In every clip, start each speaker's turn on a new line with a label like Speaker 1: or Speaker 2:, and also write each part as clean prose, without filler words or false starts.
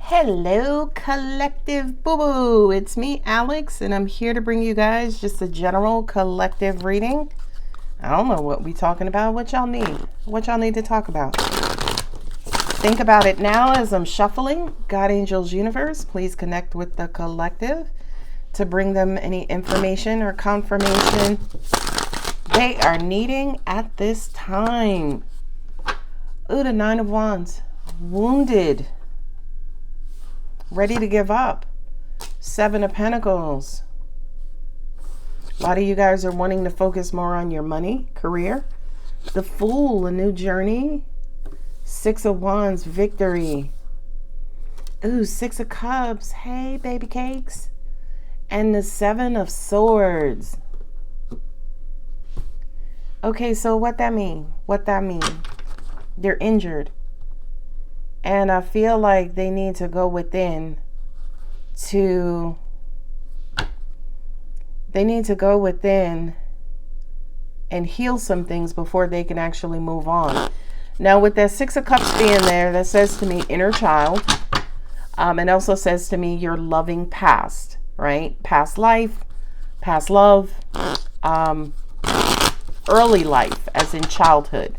Speaker 1: Hello, collective boo-boo. It's me, Alex, and I'm here to bring you guys just a general collective reading. I don't know what we talking about, what y'all need to talk about. Think about it now as I'm shuffling. God, angels, universe, please connect with the collective to bring them any information or confirmation they are needing at this time. Ooh, the Nine of Wands. Wounded. Ready to give up. Seven of Pentacles. A lot of you guys are wanting to focus more on your money, career. The Fool, a new journey. Six of Wands, victory. Ooh, Six of Cups. Hey, baby cakes. And the Seven of Swords. Okay, so what that mean? They're injured. And I feel like they need to go within and heal some things before they can actually move on. Now, with that Six of Cups being there, that says to me inner child. It also says to me your loving past, right? Past life, past love, early life, as in childhood.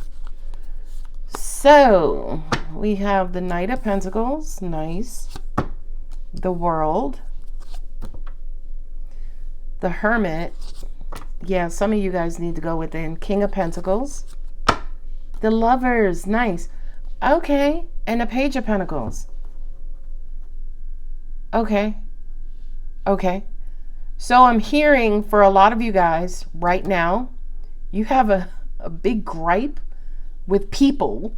Speaker 1: So, we have the Knight of Pentacles, nice. The World. The Hermit. Yeah, some of you guys need to go within. King of Pentacles. The Lovers, nice. Okay, and the Page of Pentacles. Okay. So I'm hearing for a lot of you guys right now, you have a big gripe with people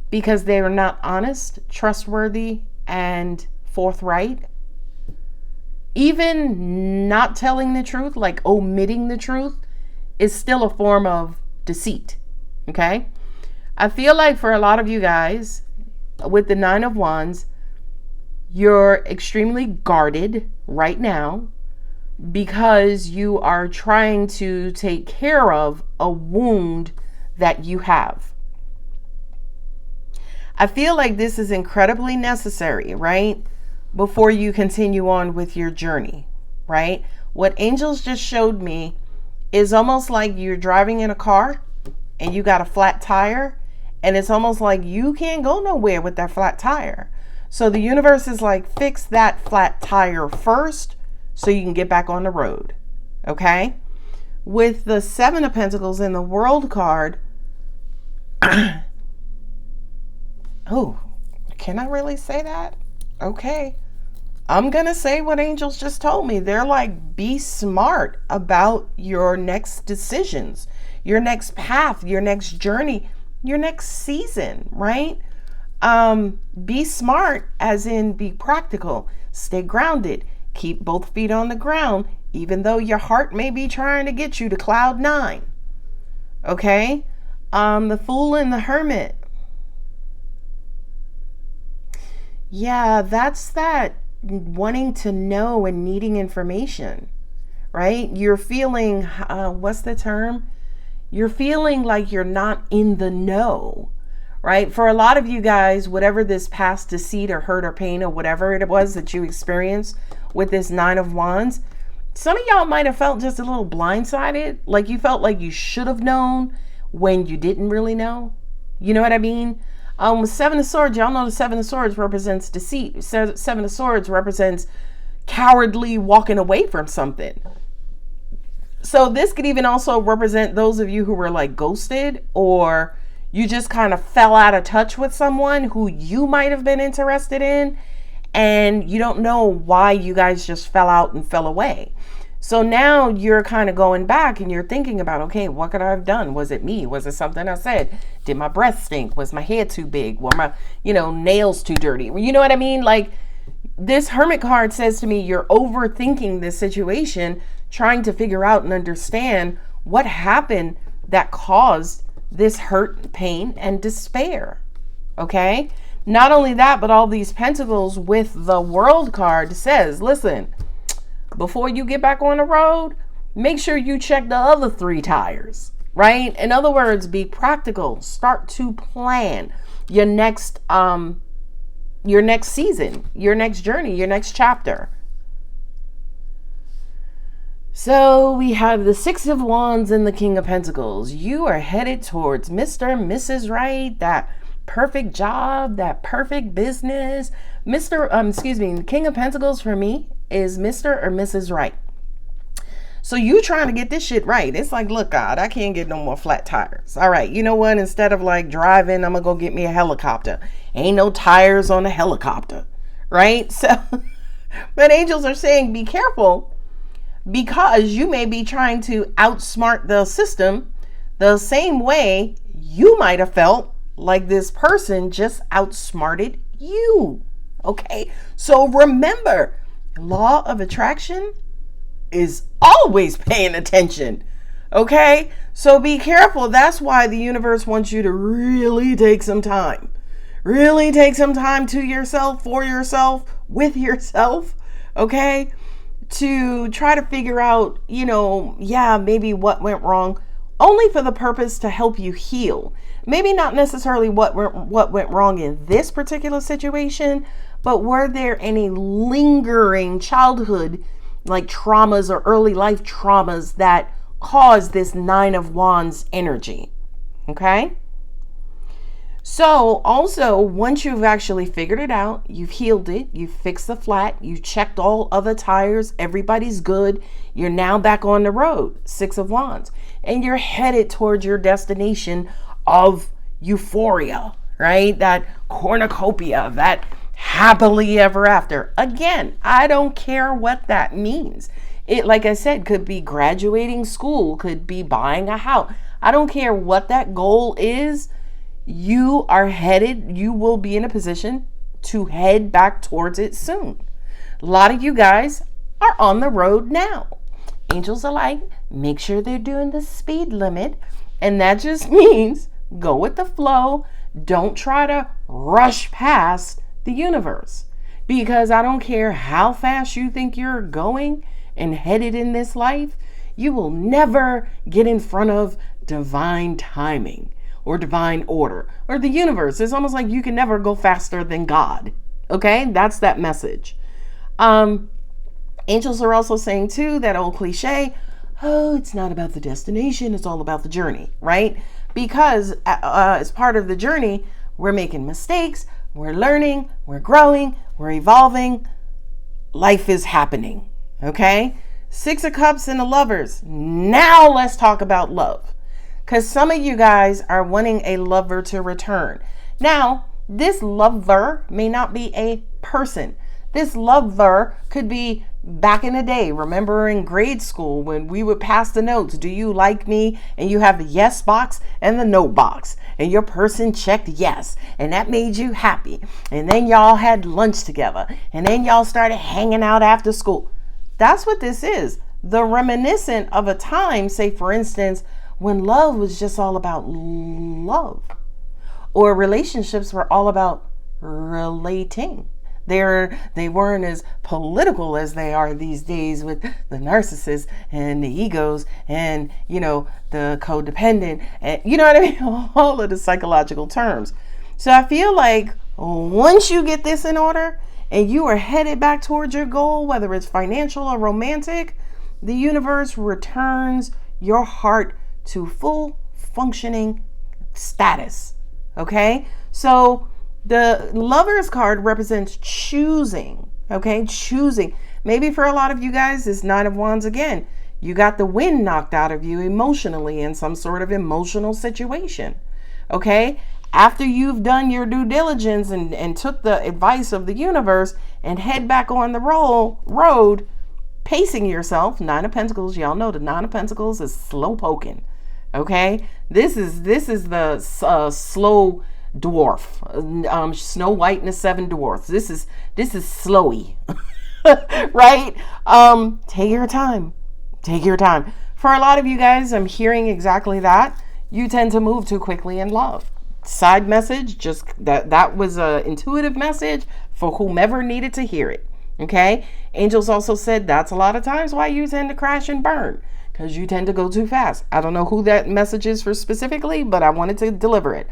Speaker 1: because they are not honest, trustworthy, and forthright. Even not telling the truth, like omitting the truth, is still a form of deceit. Okay? I feel like for a lot of you guys, with the Nine of Wands, you're extremely guarded right now because you are trying to take care of a wound that you have. I feel like this is incredibly necessary, right? Before you continue on with your journey, right? What angels just showed me is almost like you're driving in a car and you got a flat tire, and it's almost like you can't go nowhere with that flat tire. So the universe is like, fix that flat tire first so you can get back on the road, okay? With the Seven of Pentacles in the World card, oh, can I really say that? Okay. I'm going to say what angels just told me. They're like, be smart about your next decisions, your next path, your next journey, your next season, right? Be smart as in be practical, stay grounded, keep both feet on the ground, even though your heart may be trying to get you to cloud nine. Okay? The Fool and the Hermit. Yeah, that's that wanting to know and needing information, right? You're feeling, what's the term? You're feeling like you're not in the know, right? For a lot of you guys, whatever this past deceit or hurt or pain or whatever it was that you experienced with this Nine of Wands, some of y'all might have felt just a little blindsided, like you felt like you should have known when you didn't really know. You know what I mean? With Seven of Swords, y'all know the Seven of Swords represents deceit. Seven of Swords represents cowardly walking away from something. So this could even also represent those of you who were like ghosted, or you just kind of fell out of touch with someone who you might have been interested in, and you don't know why you guys just fell out and fell away. So now you're kind of going back and you're thinking about, okay, what could I have done? Was it me? Was it something I said? Did my breath stink? Was my hair too big? Were my, nails too dirty? You know what I mean? Like, this Hermit card says to me, you're overthinking this situation, trying to figure out and understand what happened that caused this hurt, pain, and despair. Okay? Not only that, but all these pentacles with the World card says, listen, before you get back on the road, make sure you check the other three tires, right? In other words, be practical. Start to plan your next your next season, your next journey, your next chapter. So we have the Six of Wands and the King of Pentacles. You are headed towards Mr. and Mrs. Right, that perfect job, that perfect business. The King of Pentacles for me is Mr. or Mrs. Right. So you trying to get this shit right. It's like, look, God, I can't get no more flat tires. All right, you know what? Instead of like driving, I'm gonna go get me a helicopter. Ain't no tires on a helicopter, right? So, but angels are saying, be careful, because you may be trying to outsmart the system the same way you might have felt like this person just outsmarted you. Okay, so remember, law of attraction is always paying attention. Okay, so be careful. That's why the universe wants you to really take some time. Really take some time to yourself, for yourself, with yourself. Okay, to try to figure out, maybe what went wrong, only for the purpose to help you heal. Maybe not necessarily what went wrong in this particular situation, but were there any lingering childhood like traumas or early life traumas that caused this Nine of Wands energy? Okay? So also, once you've actually figured it out, you've healed it, you've fixed the flat, you checked all other tires, everybody's good, you're now back on the road, Six of Wands, and you're headed towards your destination of euphoria, right? That cornucopia, that happily ever after. Again, I don't care what that means. It, like I said, could be graduating school, could be buying a house. I don't care what that goal is. You will be in a position to head back towards it soon. A lot of you guys are on the road now. Angels are like, make sure they're doing the speed limit. And that just means go with the flow. Don't try to rush past the universe. Because I don't care how fast you think you're going and headed in this life, you will never get in front of divine timing or divine order or the universe. It's almost like you can never go faster than God. Okay, that's that message. Angels are also saying too, that old cliche, oh, it's not about the destination, it's all about the journey, right? Because as part of the journey, we're making mistakes, we're learning, we're growing, we're evolving. Life is happening. Okay, Six of Cups and the Lovers. Now let's talk about love. Because some of you guys are wanting a lover to return. Now, this lover may not be a person. This lover could be back in the day. Remember in grade school when we would pass the notes, do you like me? And you have the yes box and the no box. And your person checked yes. And that made you happy. And then y'all had lunch together. And then y'all started hanging out after school. That's what this is. The reminiscent of a time, say for instance, when love was just all about love, or relationships were all about relating. They weren't as political as they are these days with the narcissists and the egos and, the codependent and, you know what I mean? All of the psychological terms. So I feel like once you get this in order and you are headed back towards your goal, whether it's financial or romantic, the universe returns your heart to full functioning status. Okay, so the Lovers card represents choosing. Okay, choosing. Maybe for a lot of you guys, it's Nine of Wands again. You got the wind knocked out of you emotionally in some sort of emotional situation. Okay, after you've done your due diligence and took the advice of the universe and head back on the road, pacing yourself. Nine of Pentacles, y'all know the Nine of Pentacles is slow poking. Okay, this is the slow dwarf, Snow White and the Seven Dwarfs. This is slowy, right? Take your time. For a lot of you guys, I'm hearing exactly that. You tend to move too quickly in love. Side message, just that was a intuitive message for whomever needed to hear it. Okay, angels also said that's a lot of times why you tend to crash and burn. because you tend to go too fast. I don't know who that message is for specifically, but I wanted to deliver it.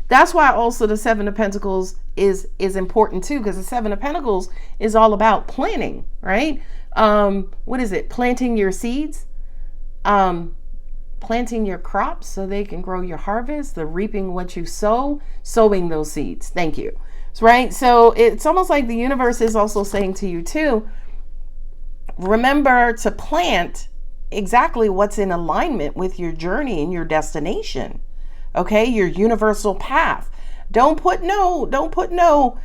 Speaker 1: That's why also the Seven of Pentacles is important too, because the Seven of Pentacles is all about planning, right? What is it? Planting your seeds, planting your crops so they can grow your harvest, the reaping what you sow, sowing those seeds. Thank you. Right? So it's almost like the universe is also saying to you too, remember to plant exactly what's in alignment with your journey and your destination. Okay, your universal path. Don't put no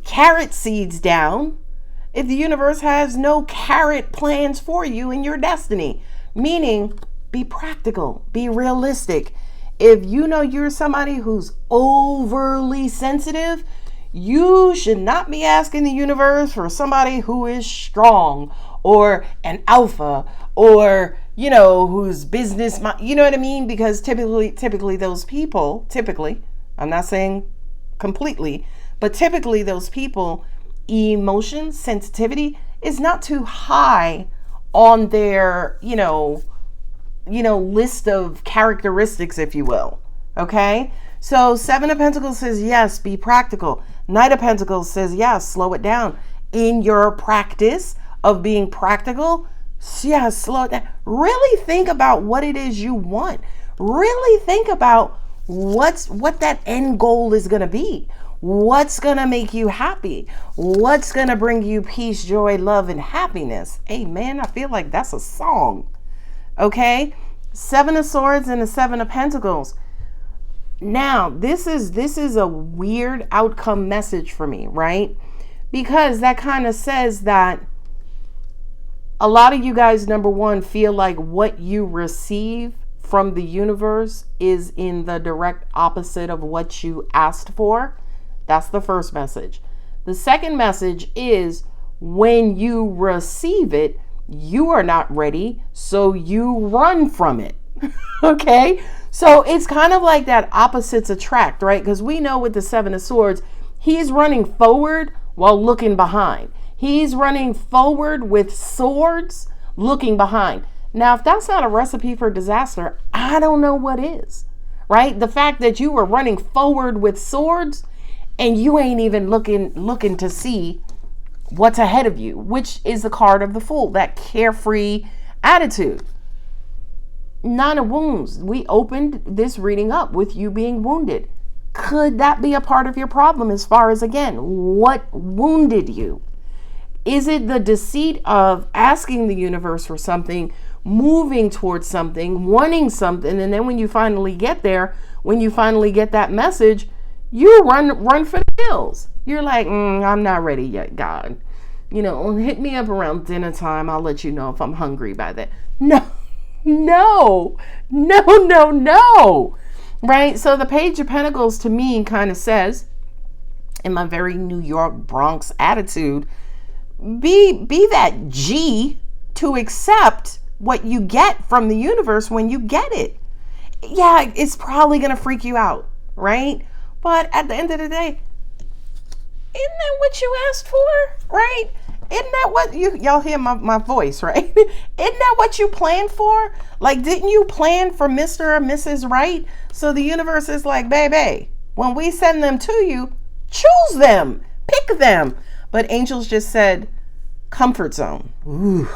Speaker 1: carrot seeds down if the universe has no carrot plans for you in your destiny. Meaning, be practical, be realistic. If you know you're somebody who's overly sensitive, you should not be asking the universe for somebody who is strong or an alpha or, who's business, you know what I mean? Because typically those people, I'm not saying completely, but typically those people, emotion, sensitivity is not too high on their, list of characteristics, if you will. Okay. So Seven of Pentacles says, yes, be practical. Knight of Pentacles says, yes, slow it down in your practice of being practical. Yeah, slow it down. Really think about what it is you want. Really think about what that end goal is going to be. What's going to make you happy? What's going to bring you peace, joy, love, and happiness? Amen. I feel like that's a song. Okay. Seven of Swords and the Seven of Pentacles. Now, this is a weird outcome message for me, right? Because that kind of says that a lot of you guys, number one, feel like what you receive from the universe is in the direct opposite of what you asked for. That's the first message. The second message is when you receive it, you are not ready, so you run from it. Okay? So it's kind of like that opposites attract, right? Because we know with the Seven of Swords, he's running forward while looking behind. He's running forward with swords, looking behind. Now, if that's not a recipe for disaster, I don't know what is, right? The fact that you were running forward with swords and you ain't even looking to see what's ahead of you, which is the card of the Fool, that carefree attitude. Nine of Wounds. We opened this reading up with you being wounded. Could that be a part of your problem as far as, again, what wounded you? Is it the deceit of asking the universe for something, moving towards something, wanting something, and then when you finally get there, when you finally get that message, you run for the hills. You're like, I'm not ready yet, God. Hit me up around dinner time. I'll let you know if I'm hungry by then. No. Right? So the Page of Pentacles to me kind of says, in my very New York Bronx attitude, be that G to accept what you get from the universe when you get it. Yeah, it's probably going to freak you out, right? But at the end of the day, isn't that what you asked for, right? Isn't that what y'all hear my voice, right? Isn't that what you planned for? Like, didn't you plan for Mr. or Mrs. Right? So the universe is like, baby, when we send them to you, choose them, pick them. But angels just said, comfort zone. Ooh,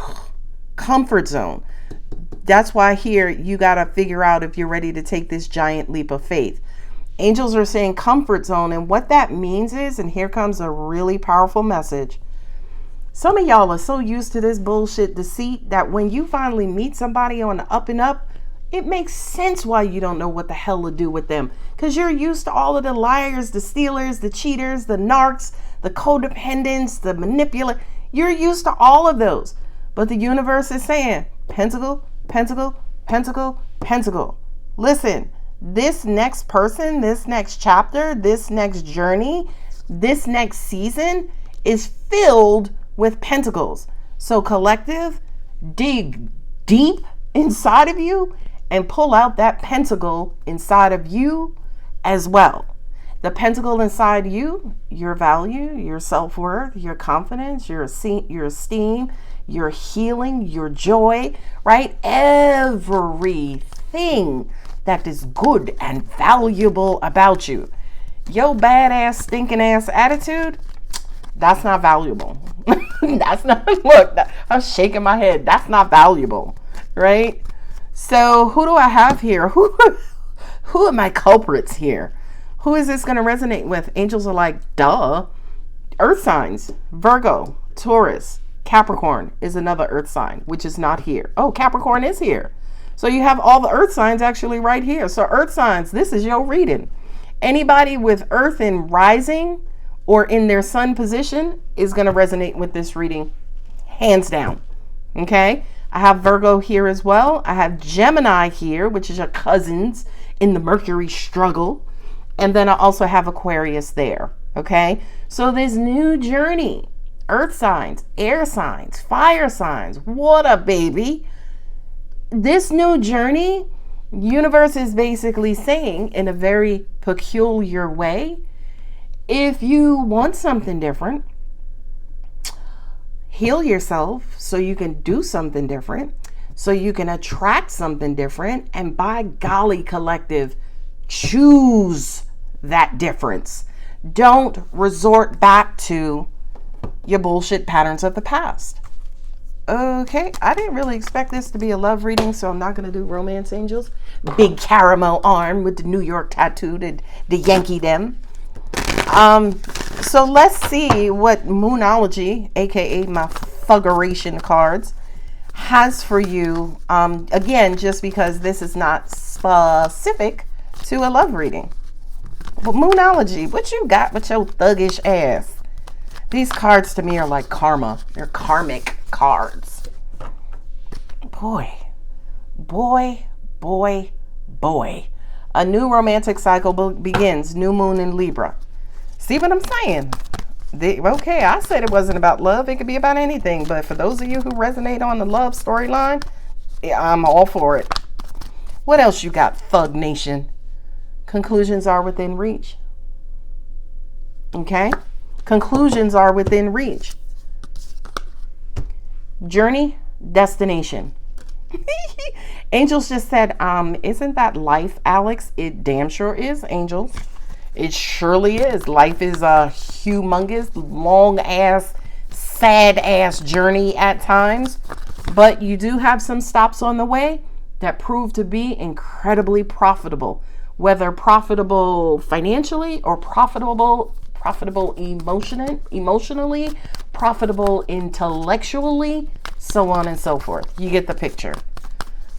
Speaker 1: comfort zone. That's why here you got to figure out if you're ready to take this giant leap of faith. Angels are saying comfort zone. And what that means is, and here comes a really powerful message. Some of y'all are so used to this bullshit deceit that when you finally meet somebody on the up and up, it makes sense why you don't know what the hell to do with them. Because you're used to all of the liars, the stealers, the cheaters, the narcs, the codependents, the manipulators. You're used to all of those. But the universe is saying, Pentacle, Pentacle, Pentacle, Pentacle. Listen, this next person, this next chapter, this next journey, this next season is filled with pentacles. So collective, dig deep inside of you and pull out that pentacle inside of you as well. The pentacle inside you, your value, your self-worth, your confidence, your esteem, your healing, your joy, right? Everything that is good and valuable about you. Your badass, stinking ass attitude, that's not valuable. That's not, look, I'm shaking my head. That's not valuable, right? So who do I have here? Who are my culprits here? Who is this going to resonate with? Angels are like, duh. Earth signs, Virgo, Taurus, Capricorn is another earth sign, which is not here. Oh, Capricorn is here. So you have all the earth signs actually right here. So earth signs, this is your reading. Anybody with earth in rising or in their sun position is going to resonate with this reading, hands down. Okay? I have Virgo here as well. I have Gemini here, which is your cousins in the Mercury struggle. And then I also have Aquarius there. Okay? So this new journey, earth signs, air signs, fire signs, water, baby. This new journey, universe is basically saying in a very peculiar way, if you want something different, heal yourself so you can do something different, so you can attract something different, and by golly, collective, choose that difference. Don't resort back to your bullshit patterns of the past. Okay, I didn't really expect this to be a love reading, so I'm not going to do romance angels. Big caramel arm with the New York tattoo, the Yankee them. So let's see what Moonology, aka my fuggeration cards, has for you. Again, just because this is not specific to a love reading. But Moonology, what you got with your thuggish ass? These cards to me are like karma. They're karmic cards. Boy. A new romantic cycle begins. New moon in Libra. See what I'm saying? Okay, I said it wasn't about love. It could be about anything. But for those of you who resonate on the love storyline, yeah, I'm all for it. What else you got, Thug Nation? Conclusions are within reach. Okay? Conclusions are within reach. Journey, destination. Angels just said, isn't that life, Alex? It damn sure is, angels. It surely is. Life is a humongous, long-ass, sad-ass journey at times. But you do have some stops on the way that prove to be incredibly profitable. Whether profitable financially or profitable emotionally, profitable intellectually, so on and so forth. You get the picture.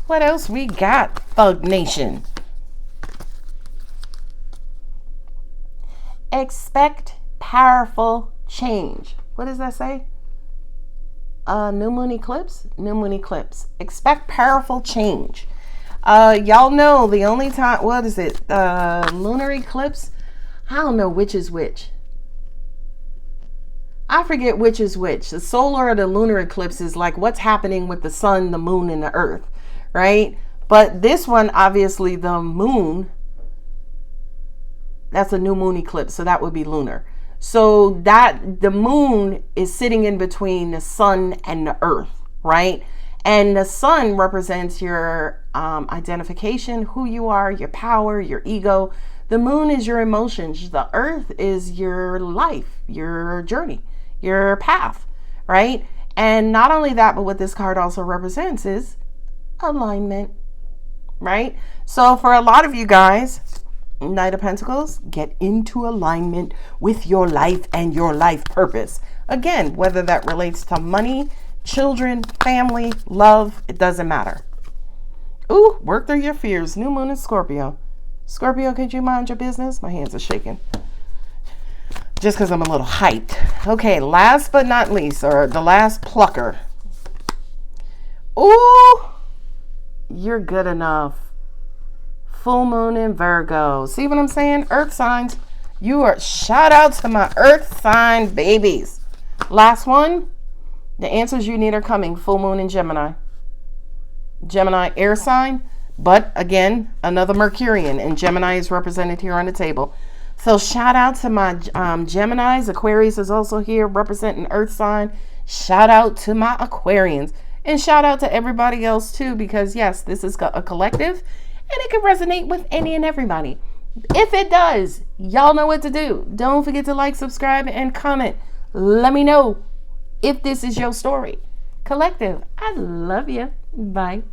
Speaker 1: What else we got, Thug Nation? Expect powerful change. What does that say? New moon eclipse? New moon eclipse. Expect powerful change. Y'all know the only time, what is it? Lunar eclipse? I don't know which is which. I forget which is which. The solar or the lunar eclipse is like what's happening with the sun, the moon, and the earth, right? But this one, obviously, the moon, that's a new moon eclipse, so that would be lunar. So that the moon is sitting in between the sun and the earth, right? And the sun represents your identification, who you are, your power, your ego. The moon is your emotions. The earth is your life, your journey, your path, right? And not only that, but what this card also represents is alignment, right? So for a lot of you guys, Knight of Pentacles, get into alignment with your life and your life purpose. Again, whether that relates to money, children, family, love, it doesn't matter. Ooh, work through your fears. New moon in Scorpio. Scorpio, could you mind your business? My hands are shaking. Just because I'm a little hyped. Okay, last but not least, or the last plucker. Ooh, you're good enough. Full moon in Virgo. See what I'm saying? Earth signs. You are, shout out to my earth sign babies. Last one. The answers you need are coming. Full moon in Gemini. Gemini air sign. But again, another Mercurian. And Gemini is represented here on the table. So shout out to my Geminis. Aquarius is also here representing Earth sign. Shout out to my Aquarians. And shout out to everybody else too, because yes, this is a collective and it can resonate with any and everybody. If it does, y'all know what to do. Don't forget to like, subscribe, and comment. Let me know if this is your story. Collective, I love you. Bye.